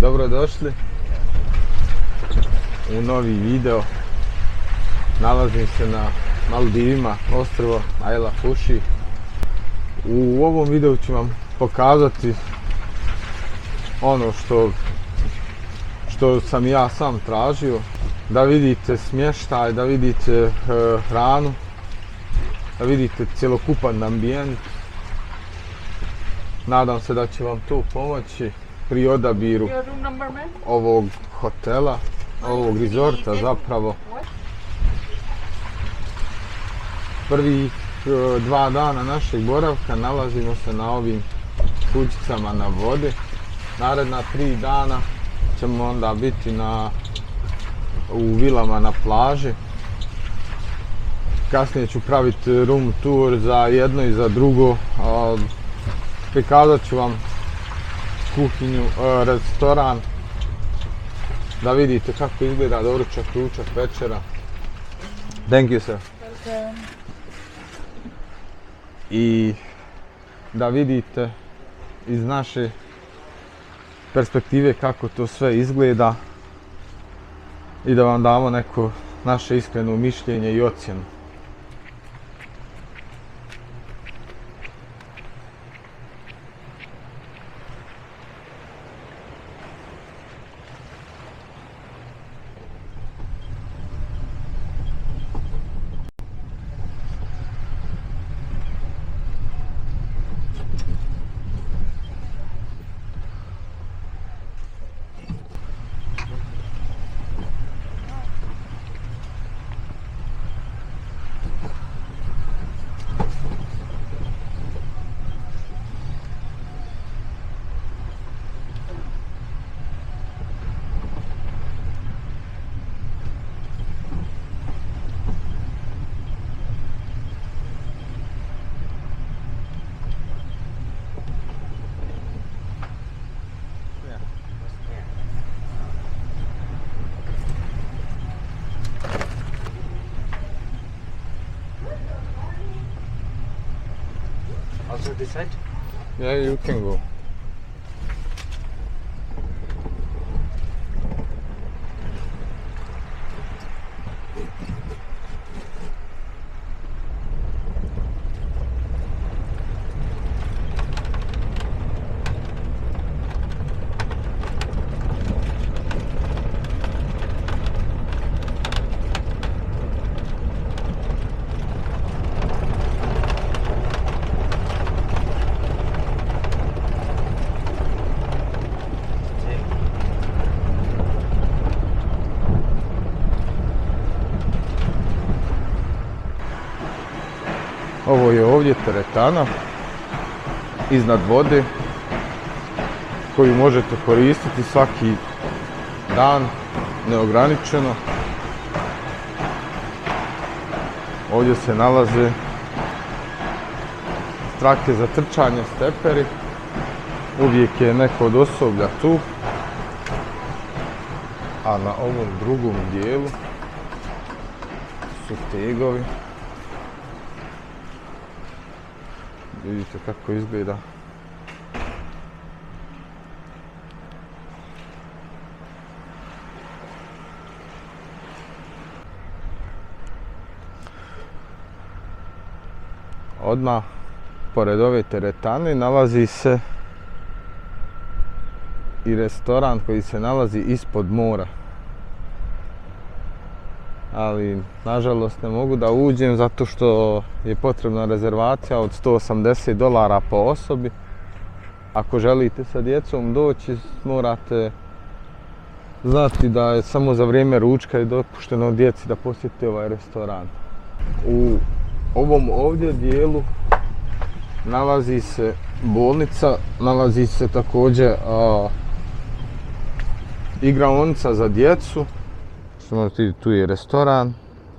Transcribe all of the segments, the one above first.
Dobrodošli u novi video. Nalazim se na Maldivima, ostrvo Ajla Fuši. U ovom videu ću vam pokazati ono što sam ja sam tražio. Da vidite smještaj, da vidite hranu, da vidite cjelokupan ambijent. Nadam se da će vam to pomoći pri odabiru ovog hotela, ovog rezorta zapravo. Prvih 2 dana našeg boravka nalazimo se na ovim kućicama na vodi. Naredna 3 dana ćemo onda biti u vilama na plaži. Kasnije ću praviti room tour za jedno i za drugo. Prikazat ću vam kuhinju, restoran, da vidite kako izgleda doručak, ručak, večera. Thank you, sir. Okay. I da vidite iz naše perspektive kako to sve izgleda i da vam damo neko naše iskreno mišljenje i ocjenu. Also this side? Yeah, you can go. Ovo je ovdje teretana iznad vode koju možete koristiti svaki dan neograničeno. Ovdje se nalaze trake za trčanje, steperi. Uvijek je neko od osoblja tu. A na ovom drugom dijelu su tegovi. Vidite kako izgleda. Odmah pored ove teretane nalazi se i restoran koji se nalazi ispod mora. Ali nažalost ne mogu da uđem zato što je potrebna rezervacija od $180 po osobi. Ako želite sa djecom doći, morate znati da je samo za vrijeme ručka je dopušteno djeci da posjete ovaj restoran. U ovom ovdje dijelu nalazi se bolnica, nalazi se također igraonica za djecu. Tu je restoran,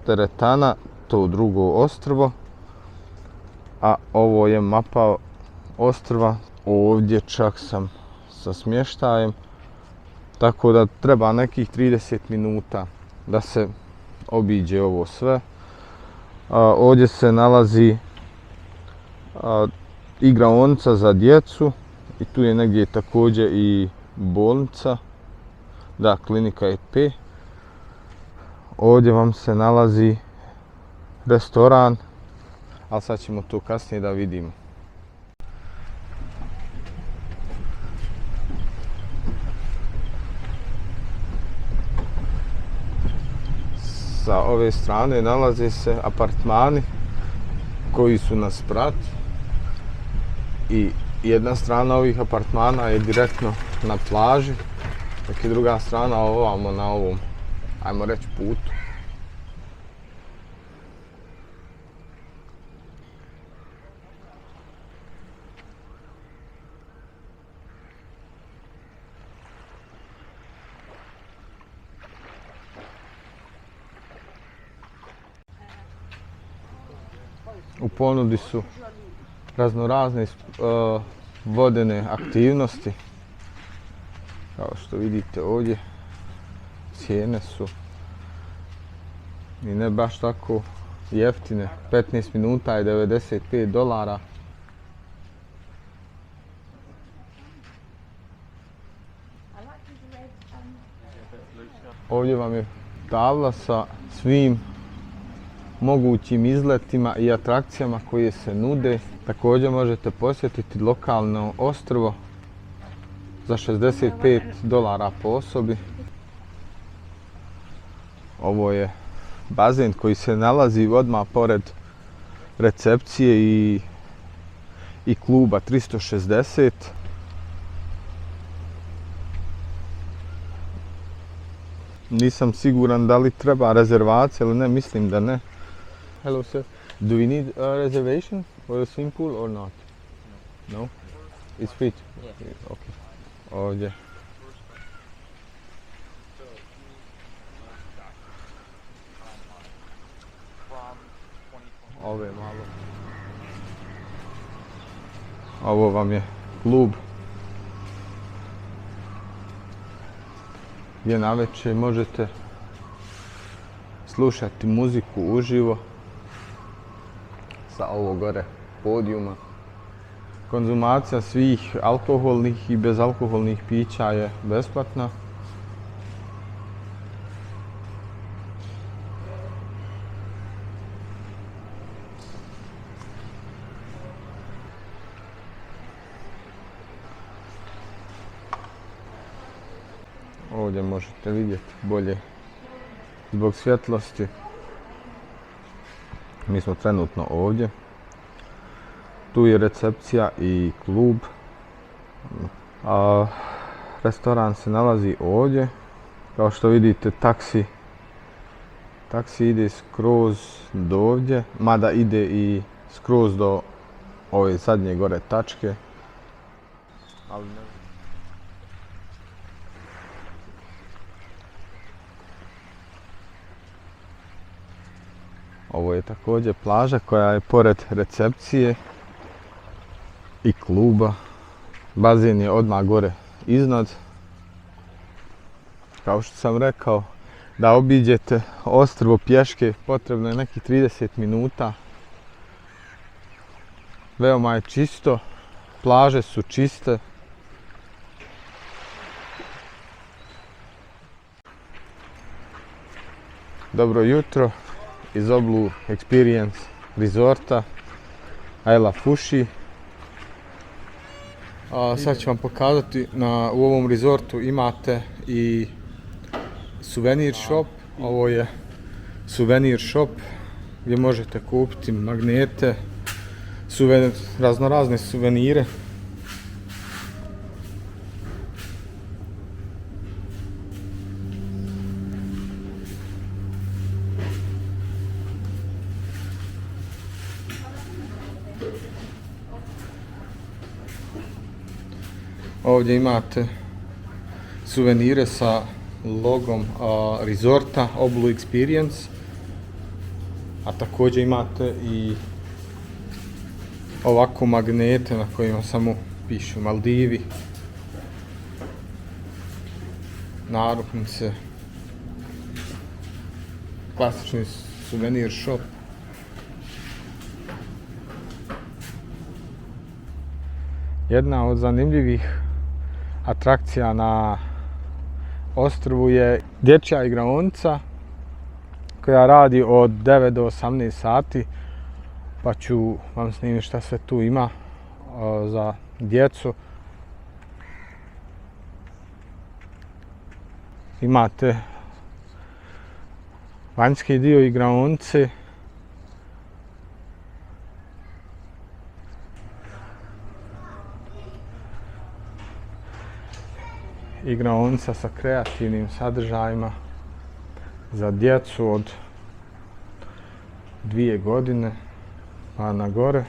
teretana, to drugo ostrvo, a ovo je mapa ostrva. Ovdje čak sam sa smještajem, tako da treba nekih 30 minuta da se obiđe ovo sve. Ovdje se nalazi igraonica za djecu i tu je negdje također i bolnica. Da, klinika EP. Ovdje vam se nalazi restoran, ali sad ćemo to kasnije da vidimo. Sa ove strane nalaze se apartmani koji su na sprat i jedna strana ovih apartmana je direktno na plaži, dok je druga strana ovamo na ovom, ajmo reći, putu. U ponudi su raznorazne vodene aktivnosti. Kao što vidite ovdje, cijene su i ne baš tako jeftine. 15 minuta je $95. Ovdje vam je tabla sa svim mogućim izletima i atrakcijama koje se nude. Također možete posjetiti lokalno ostrvo za $65 po osobi. Ovo je bazen koji se nalazi odmah pored recepcije i kluba 360. Nisam siguran da li treba rezervacija ili ne, mislim da ne. Hello sir, do we need a reservation for a swimming pool or not? No? It's free? Yeah. Okay. Ovdje. Ove malo. Ovo vam je klub gdje navečer možete slušati muziku uživo sa ovog gore podijuma. Konzumacija svih alkoholnih i bezalkoholnih pića je besplatna. Ovdje možete vidjeti bolje zbog svjetlosti. Mi smo trenutno ovdje. Tu je recepcija i klub. Restoran se nalazi ovdje. Kao što vidite, taksi ide skroz do ovdje, mada ide i skroz do ove zadnje gore tačke. Ali ne. Ovo je također plaža koja je pored recepcije i kluba. Bazen je odmah gore iznad. Kao što sam rekao, da obiđete ostrvo pješke potrebno je nekih 30 minuta. Veoma je čisto, plaže su čiste. Dobro jutro iz Oblu Experience Resorta Ajla Fuši. Sad ću vam pokazati, u ovom resortu imate i suvenir shop. Ovo je suvenir shop gdje možete kupiti magnete, raznorazne suvenire. Ovdje imate suvenire sa logom resorta Oblu Experience, a također imate i ovako magnete na kojima samo pišu Maldivi, narukvice, klasični suvenir shop. Jedna od zanimljivih atrakcija na ostrvu je dječja igraonica koja radi od 9 do 18 sati, pa ću vam snimiti šta sve tu ima za djecu. Imate vanjski dio igraonice. Igraonica sa kreativnim sadržajima za djecu od 2 godine pa na gore.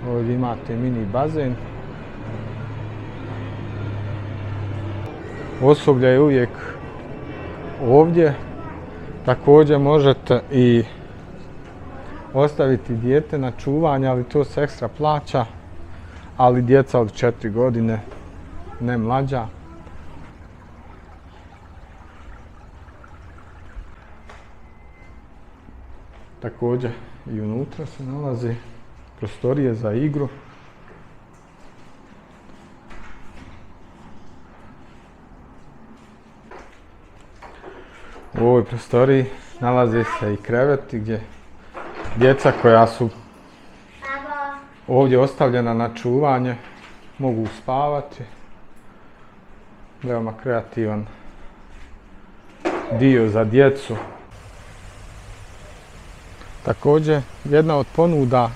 Ovdje imate mini bazen. Osoblje je uvijek ovdje. Također možete i ostaviti dijete na čuvanje, ali to se ekstra plaća, ali djeca od 4 godine, ne mlađa. Također i unutra se nalazi prostorije za igru. U ovoj prostoriji nalaze se i kreveti gdje djeca koja su ovdje ostavljena na čuvanje mogu spavati. Veoma kreativan dio za djecu. Također jedna od ponuda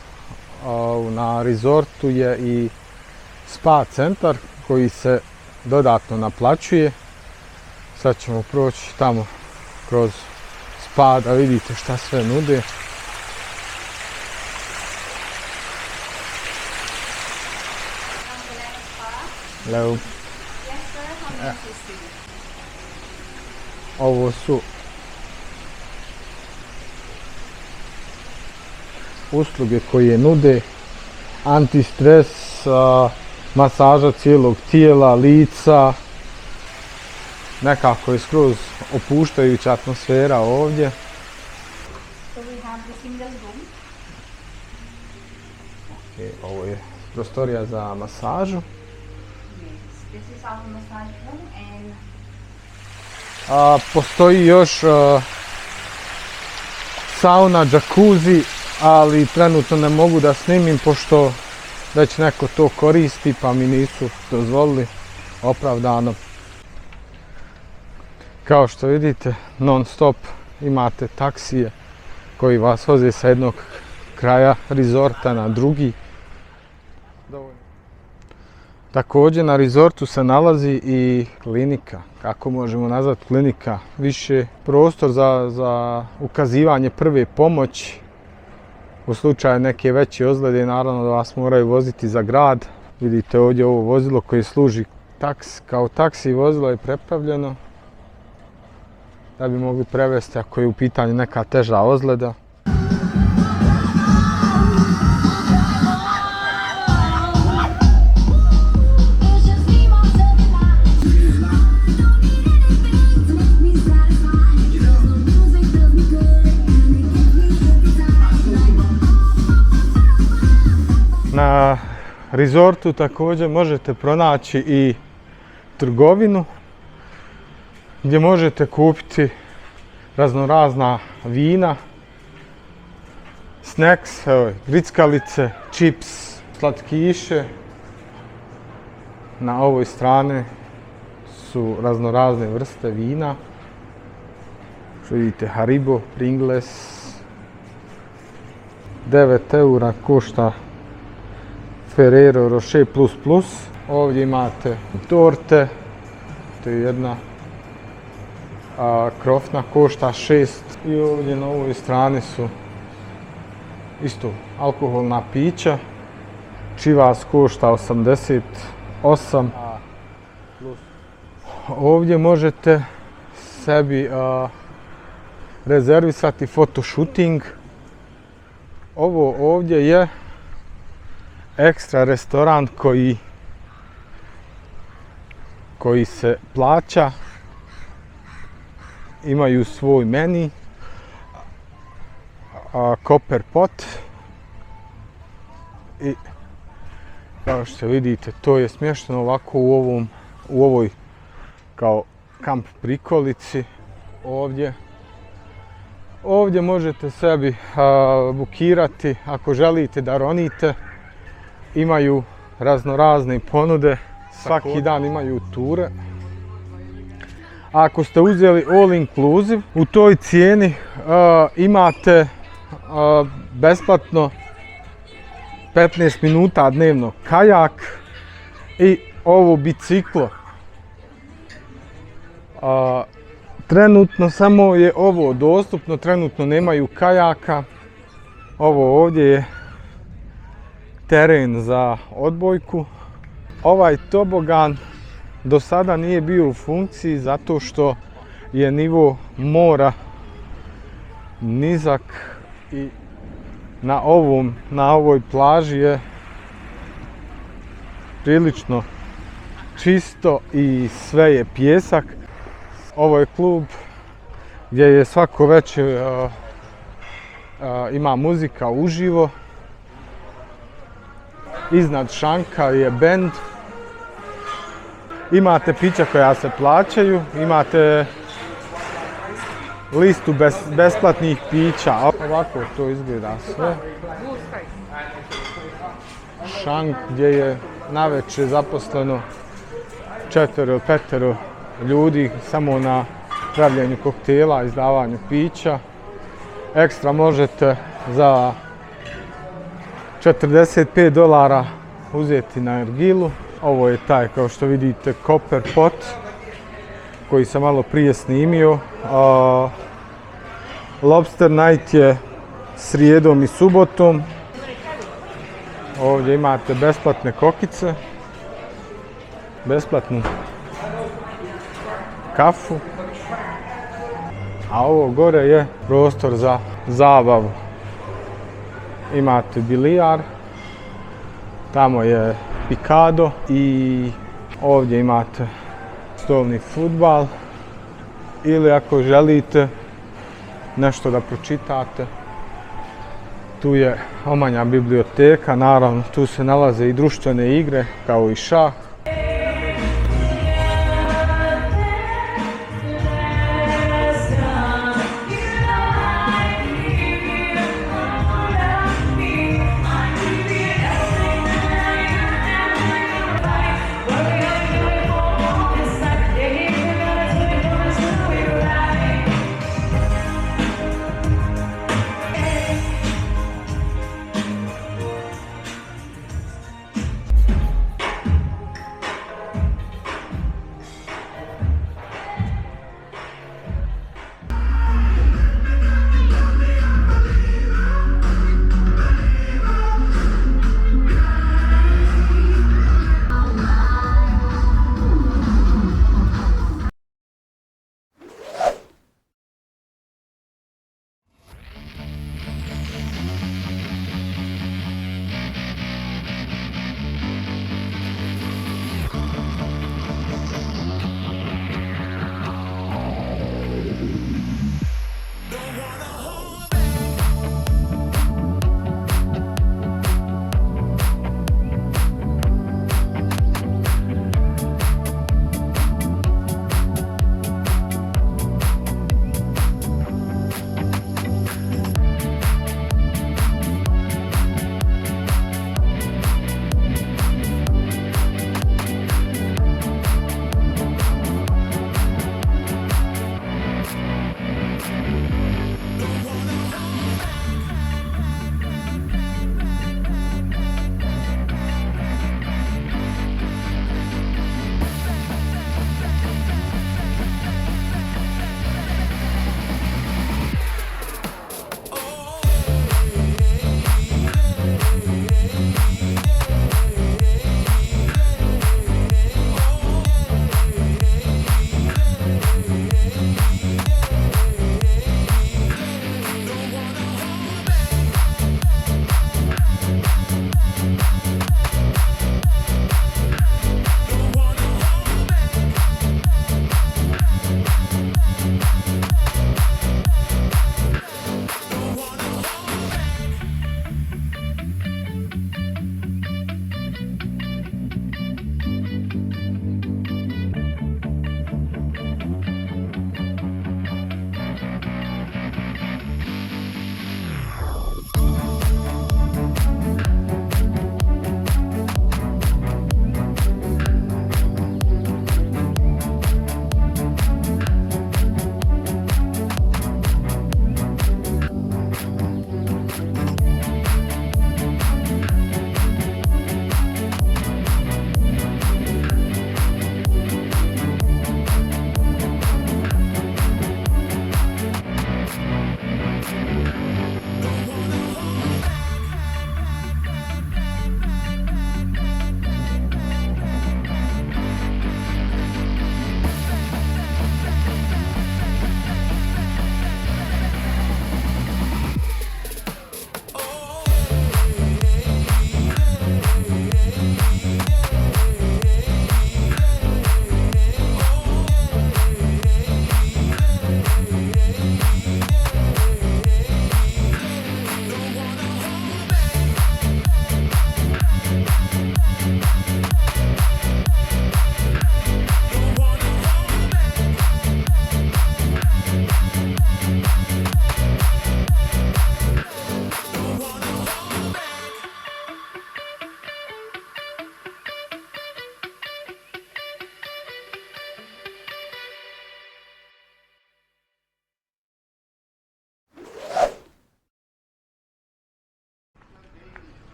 na resortu je i spa centar koji se dodatno naplaćuje. Sad ćemo proći tamo kroz spa da vidite šta sve nude. Hello. Ovo su usluge koje nude: antistres, masaža cijelog tijela, lica. Nekako je skroz opuštajuća atmosfera ovdje. Ovo je prostorija za masažu. Postoji još sauna, džakuzi, ali trenutno ne mogu da snimim pošto već neko to koristi pa mi nisu dozvolili opravdano. Kao što vidite, non stop imate taksije koji vas voze sa jednog kraja resorta na drugi. Također na resortu se nalazi i klinika, kako možemo nazvati klinika, više prostor za ukazivanje prve pomoći u slučaju neke veće ozljede. Naravno da vas moraju voziti za grad. Vidite ovdje ovo vozilo koje služi kao taksi vozilo je prepravljeno da bi mogli prevesti ako je u pitanju neka teža ozljeda. Na resortu također možete pronaći i trgovinu gdje možete kupiti raznorazna vina, snacks, grickalice, čips, slatkiše. Na ovoj strani su raznorazne vrste vina. Što vidite, Haribo, Pringles. 9 eura košta Ferrero Rocher Plus Plus. Ovdje imate torte, to je jedna krofna, košta 6. I ovdje na ovoj strani su isto alkoholna pića. Chivas košta 88. Ovdje možete sebi rezervisati fotoshooting. Ovo ovdje je ekstra restoran koji se plaća. Imaju svoj meni, copper pot i kao što vidite, to je smješteno ovako u ovoj kao kamp prikolici ovdje. Ovdje možete sebi bukirati ako želite da ronite. Imaju raznorazne ponude, svaki dan imaju ture. A ako ste uzeli all inclusive, u toj cijeni imate besplatno 15 minuta dnevno kajak i ovo biciklo. Trenutno samo je ovo dostupno, trenutno nemaju kajaka. Ovo ovdje je teren za odbojku. Ovaj tobogan do sada nije bio u funkciji zato što je nivo mora nizak i na ovoj plaži je prilično čisto i sve je pijesak. Ovo je klub gdje je svako večer ima muzika uživo. Iznad šanka je bend. Imate pića koja se plaćaju, imate listu besplatnih pića. Ovako to izgleda sve. Šank gdje je navečer zaposleno 4 ili 5 ljudi samo na pravljenju koktela, izdavanju pića. Ekstra možete za $45 uzeti na ergilu. Ovo je taj, kao što vidite, Copper Pot koji sam malo prije snimio. Lobster Night je srijedom i subotom. Ovdje imate besplatne kokice, besplatnu kafu, a ovo gore je prostor za zabavu. Imate bilijar, tamo je pikado i ovdje imate stolni fudbal ili ako želite nešto da pročitate, tu je omanja biblioteka, naravno tu se nalaze i društvene igre kao i šah.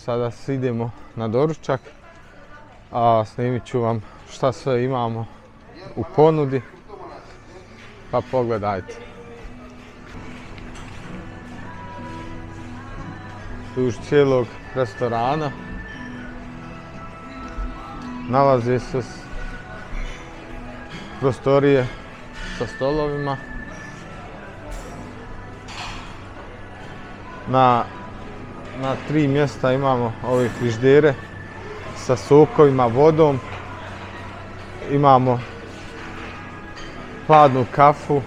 sada idemo na doručak, a snimit ću vam šta sve imamo u ponudi, pa pogledajte. Duž cijelog restorana nalaze se prostorije sa stolovima. Na 3 mjesta imamo ove frižidere sa sokovima, vodom. Imamo hladnu kafu.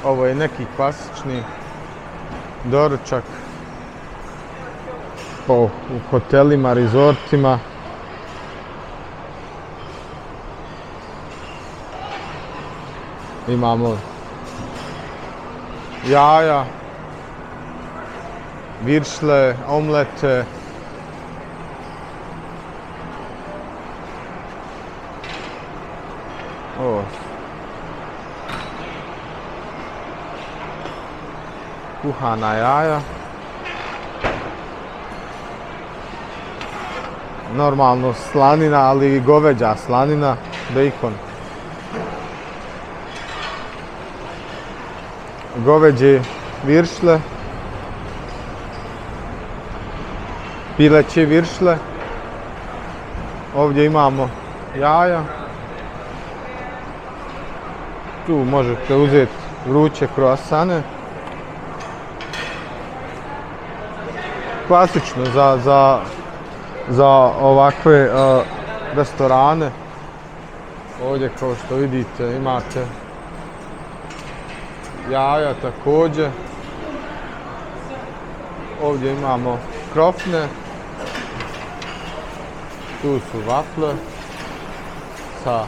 Ovo je neki klasični doručak u hotelima, rezortima. Imamo jaja, viršle, omlete. Kuhana jaja. Normalno slanina, ali i goveđa slanina, bejkon. Goveđe viršle, pileće viršle. Ovdje imamo jaja. Tu možete uzeti vruće kroasane. Klasično za ovakve restorane. Ovdje kao što vidite imate jaja također. Ovdje imamo krofne. Tu su vafle sa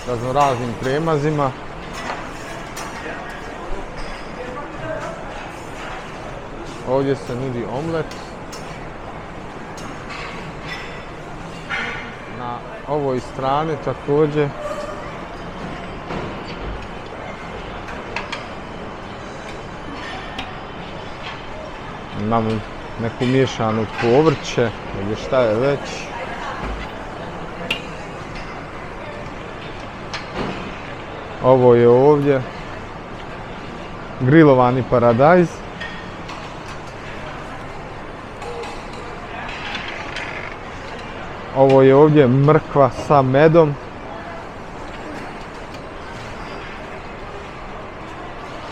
raznoraznim premazima. Ovdje se nudi omlet. Na ovoj strani također imamo neku miješanu povrće ili šta je već. Ovo je ovdje grilovani paradajz. Ovo je ovdje mrkva sa medom.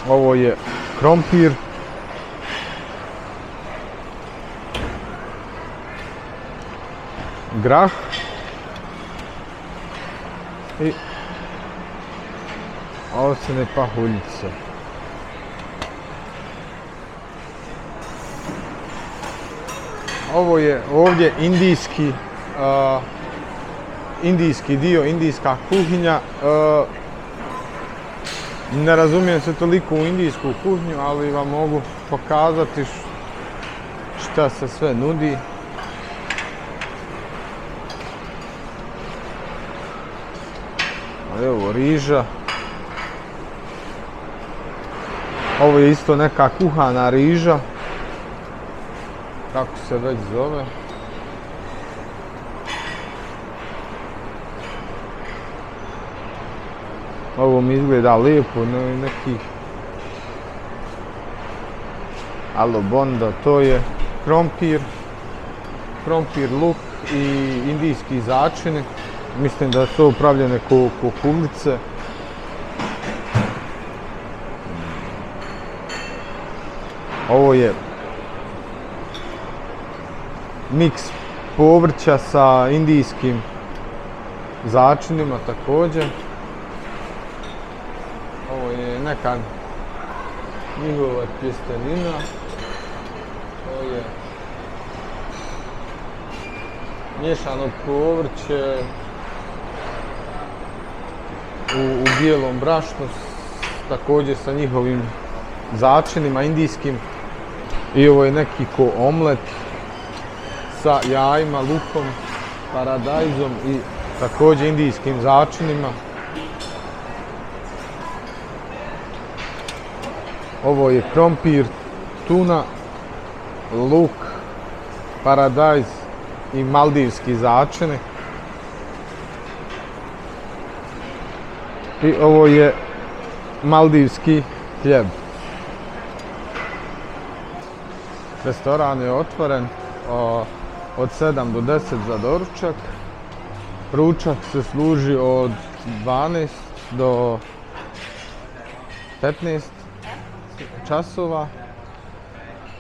Ovo je krompir. Grah. I ovsene pahuljice. Ovo je ovdje indijski dio, indijska kuhinja. Ne razumijem se toliko u indijsku kuhinju, ali vam mogu pokazati šta se sve nudi. Evo riža. Ovo je isto neka kuhana riža. Kako se već zove. Ovo mi izgleda lijepo, neki alo bondo, to je krompir, luk i indijski začini. Mislim da su upravljene ko kuglice. Ovo je miks povrća sa indijskim začinima također. Ovo je neka njihova tjestenina. To je miješano povrće u bijelom brašnu, također sa njihovim začinima indijskim. I ovo je neki ko omlet sa jajima, lukom, paradajzom i također indijskim začinima. Ovo je krompir, tuna, luk, paradajz i maldivski začini. I ovo je maldivski hljeb. Restoran je otvoren od 7 do 10 za doručak. Ručak se služi od 12 do 15 časova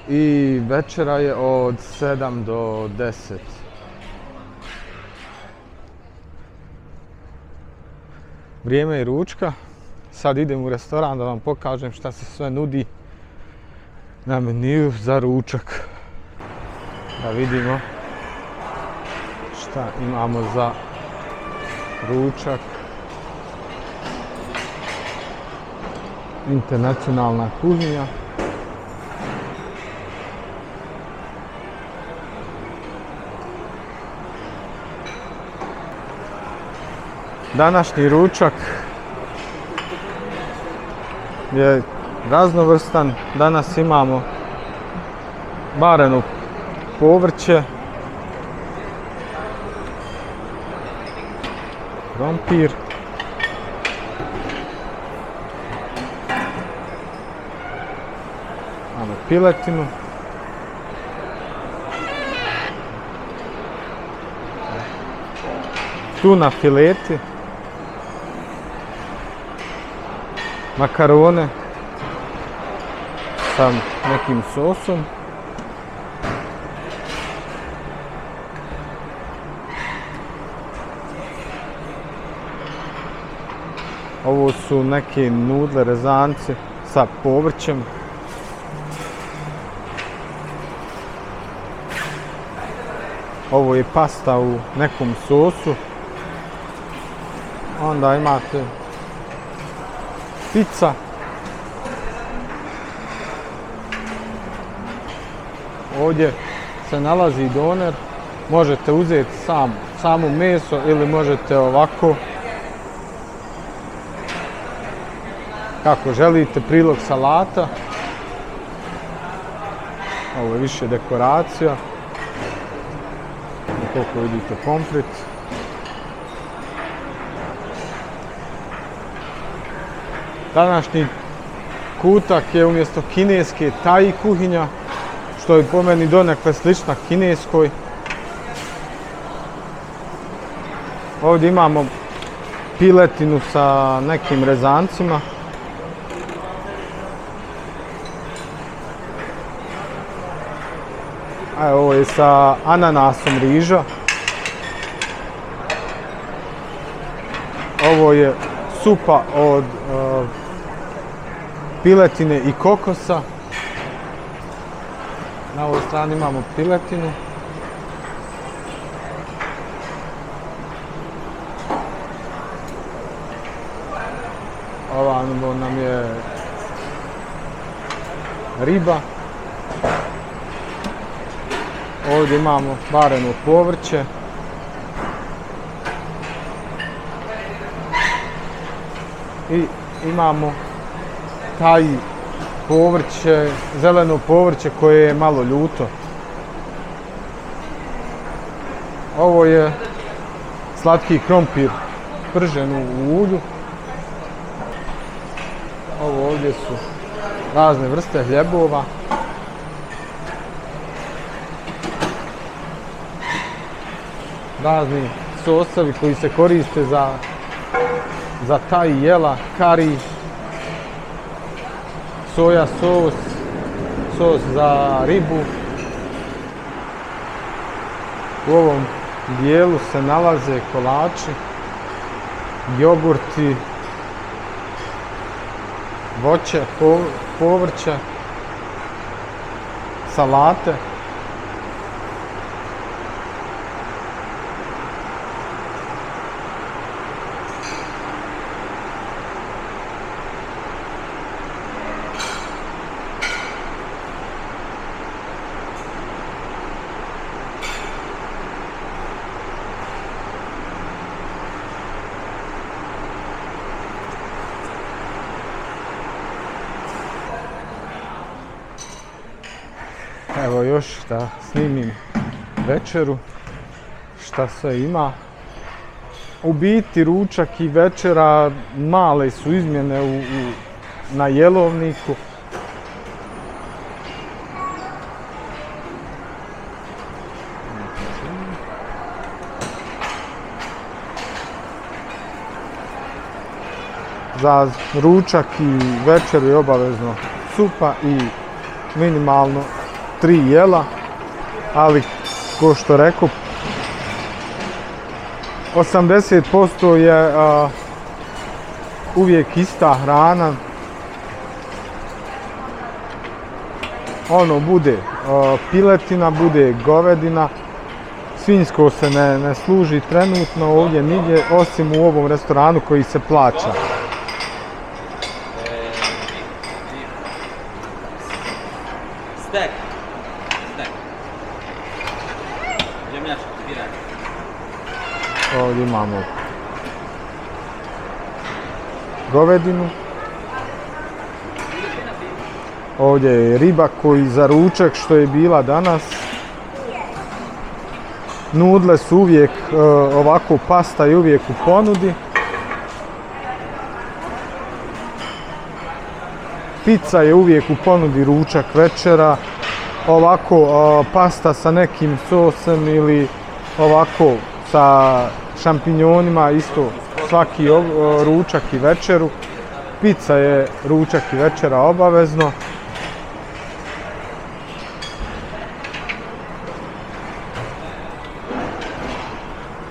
i večera je od 7 do 10. Vrijeme je ručka. Sad idem u restoran da vam pokažem šta se sve nudi na meniju za ručak. Da vidimo šta imamo za ručak. Internacionalna kuhinja. Današnji ručak je raznovrstan. Danas imamo vareno povrće, krompir, imamo piletinu, tuna fileti, makarone sa nekim sosom, ovo su neke nudle rezance sa povrćem, ovo je pasta u nekom sosu, onda imate pizza, ovdje se nalazi doner, možete uzeti samo meso ili možete ovako kako želite, prilog salata, ovo je više dekoracija, koliko vidite pomfrit. Današnji kutak je umjesto kineske taj kuhinja, što je po meni donekle slična kineskoj. Ovdje imamo piletinu sa nekim rezancima. A ovo je sa ananasom riža. Ovo je supa od piletine i kokosa. Na ovoj strani imamo piletinu. Ovamo nam je riba. Ovdje imamo vareno povrće. I imamo taj povrće, zeleno povrće koje je malo ljuto. Ovo je slatki krompir pržen u ulju. Ovo ovdje su razne vrste hljebova. Razni sosovi koji se koriste za taj jela, kari, soja sos, sos za ribu. U ovom dijelu se nalaze kolači, jogurti, voće, povrće, salate. Evo još da snimim večeru, šta sve ima. U biti ručak i večera male su izmjene na jelovniku. Za ručak i večeru je obavezno supa i minimalno 3 jela, ali ko što rekao, 80% je uvijek ista hrana. Ono bude piletina, bude govedina, svinjsko se ne služi trenutno ovdje nigdje osim u ovom restoranu koji se plaća. Stek. Zemljački, biraj. Ovdje imamo govedinu. Ovdje je riba koji za ručak što je bila danas. Nudle su uvijek ovako, pasta je uvijek u ponudi. Pizza je uvijek u ponudi, ručak, večera. Ovako pasta sa nekim sosem ili ovako sa šampinjonima, isto svaki ručak i večeru. Pizza je ručak i večera obavezno.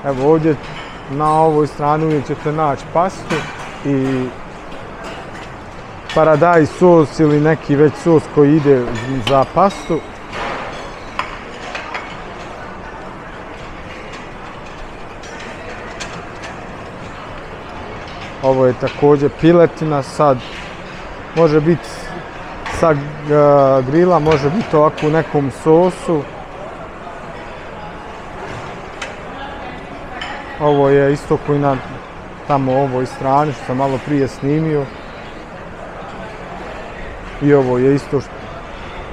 Evo ovdje na ovoj strani uvijek ćete naći pastu i paradajz sos ili neki već sos koji ide za pastu. Ovo je također piletina, sad može biti sa grila, može biti ovako u nekom sosu. Ovo je isto koji na tamo ovoj strani što sam malo prije snimio. I ovo je isto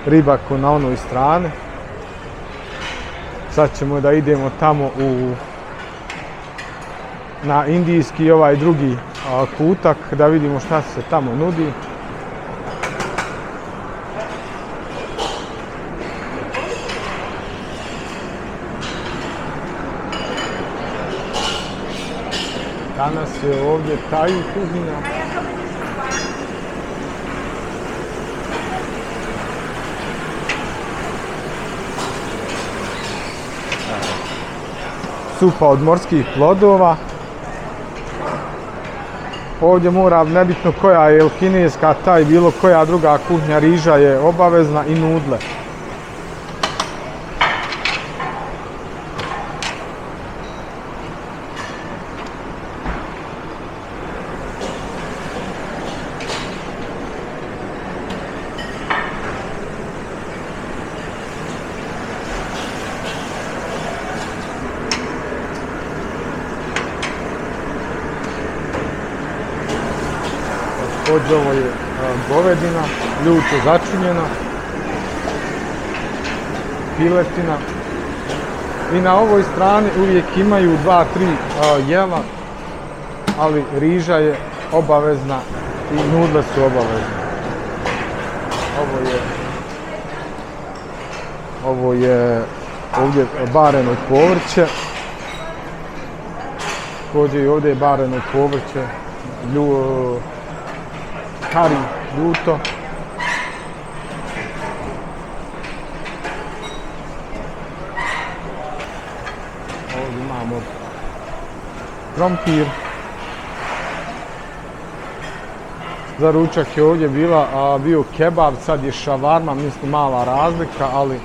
riba ko na onoj strani. Sad ćemo da idemo tamo na indijski ovaj drugi kutak da vidimo šta se tamo nudi. Danas je ovdje taj kuhinja. Supa od morskih plodova. Ovdje mora, nebitno koja je, ili kineska, taj, bilo koja druga kuhinja, riža je obavezna i nudle. Ovdje ovo je govedina, ljuto začinjena, piletina. I na ovoj strani uvijek imaju 2-3 jela, ali riža je obavezna i nudle su obavezne. Ovo je ovdje bareno povrće. Također i ovdje je bareno povrće, kari, ljuto. Ovdje imamo krompir. Za ručak je ovdje bio kebab, sad je šavarma, mislim mala razlika, ali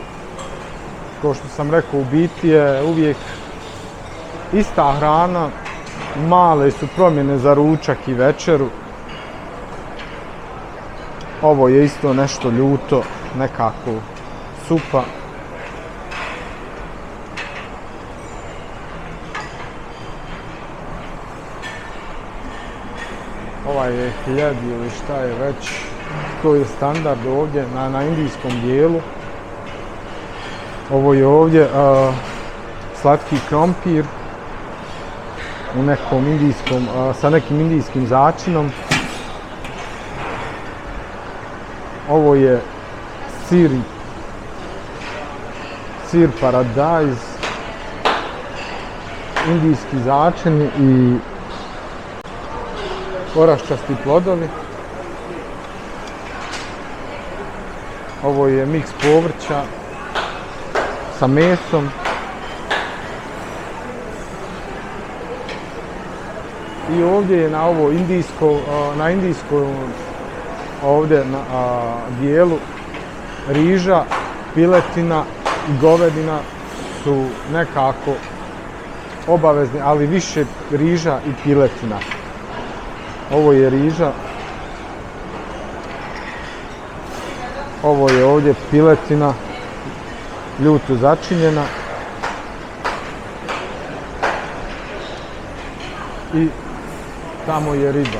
kao što sam rekao, u biti je uvijek ista hrana, male su promjene za ručak i večeru. Ovo je isto nešto ljuto, nekako supa. Ovaj je hljeb ili šta je već, to je standard ovdje na indijskom dijelu. Ovo je ovdje slatki krompir u nekom indijskom, sa nekim indijskim začinom. Ovo je sir paradajz, indijski začin i oraščasti plodovi. Ovo je miks povrća sa mesom. I ovdje je na ovo indijskom ovdje dijelu riža, piletina i govedina su nekako obavezni, ali više riža i piletina. Ovo je riža. Ovo je ovdje piletina, ljuto začinjena. I tamo je riba.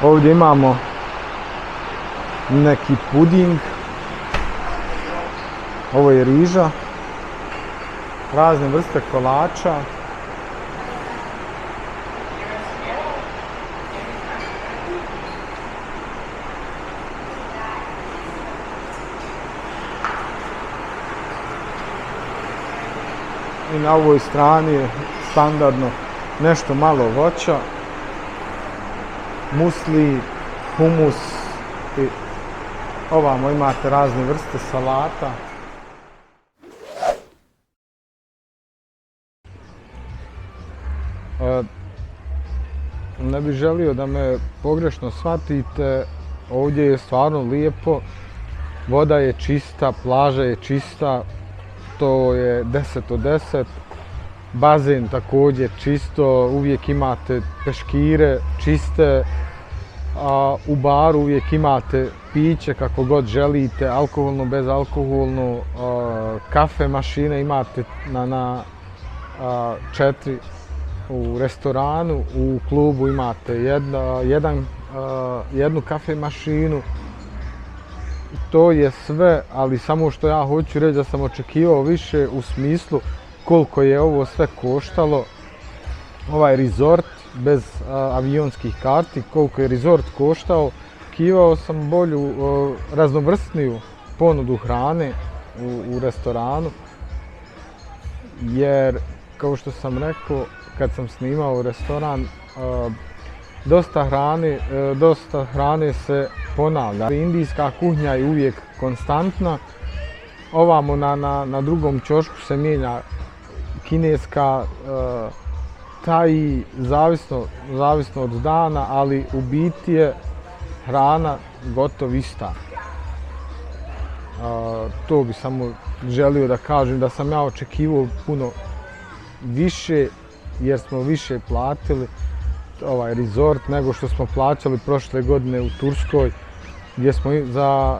Ovdje imamo neki puding. Ovo je riža. Razne vrste kolača. I na ovoj strani je standardno nešto malo voća, musli, humus i ovamo imate razne vrste salata. Ne bih želio da me pogrešno shvatite, ovdje je stvarno lijepo, voda je čista, plaža je čista, to je 10 od 10, bazen također čisto, uvijek imate peškire čiste, a u baru uvijek imate piće kako god želite, alkoholno, bezalkoholno, kafe mašine imate na 4 u restoranu, u klubu imate jednu kafe mašinu. To je sve, ali samo što ja hoću reći da sam očekivao više u smislu koliko je ovo sve koštalo, ovaj resort bez avionskih karti, koliko je resort koštao. Očekivao sam bolju, raznovrstniju ponudu hrane u restoranu, jer kao što sam rekao, kad sam snimao restoran, dosta hrane se ponavlja. Indijska kuhinja je uvijek konstantna. Ovamo na drugom ćošku se mijenja kineska, taj, zavisno od dana, ali u biti je hrana gotovo ista. To bi samo želio da kažem da sam ja očekivao puno više, jer smo više platili ovaj resort nego što smo plaćali prošle godine u Turskoj, gdje smo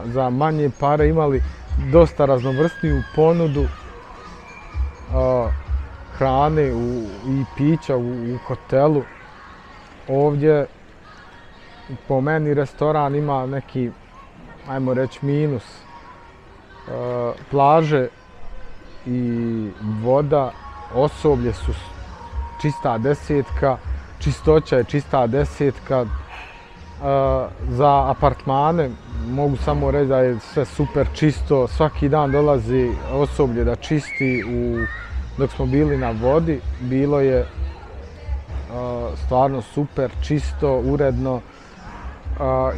za manje pare imali dosta raznovrsniju ponudu hrane i pića u hotelu. Ovdje po meni restoran ima neki, ajmo reći, minus. Plaže i voda, osoblje su čista desetka, čistoća je čista desetka. Za apartmane mogu samo reći da je sve super čisto, svaki dan dolazi osoblje da čisti. Dok smo bili na vodi, bilo je stvarno super, čisto, uredno.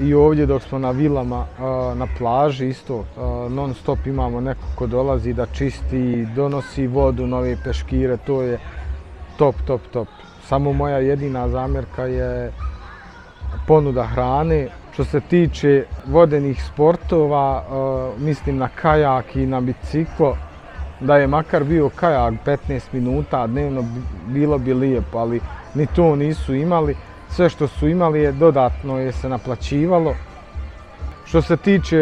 I ovdje dok smo na vilama na plaži isto non stop imamo neko ko dolazi da čisti, donosi vodu, nove peškire, to je top. Samo moja jedina zamjerka je ponuda hrane. Što se tiče vodenih sportova, mislim na kajak i na biciklo, da je makar bio kajak 15 minuta dnevno bilo bi lijepo, ali ni to nisu imali. Sve što su imali je dodatno je se naplaćivalo. Što se tiče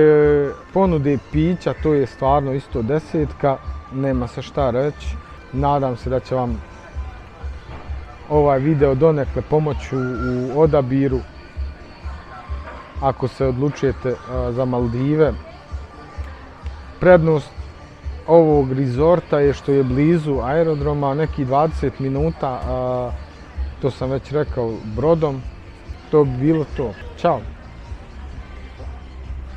ponude pića, to je stvarno isto desetka, nema se šta reći. Nadam se da će vam ovaj video donekle pomoći u odabiru ako se odlučujete za Maldive. Prednost ovog rezorta je što je blizu aerodroma, nekih 20 minuta, to sam već rekao, brodom. To bi bilo to. Ćao!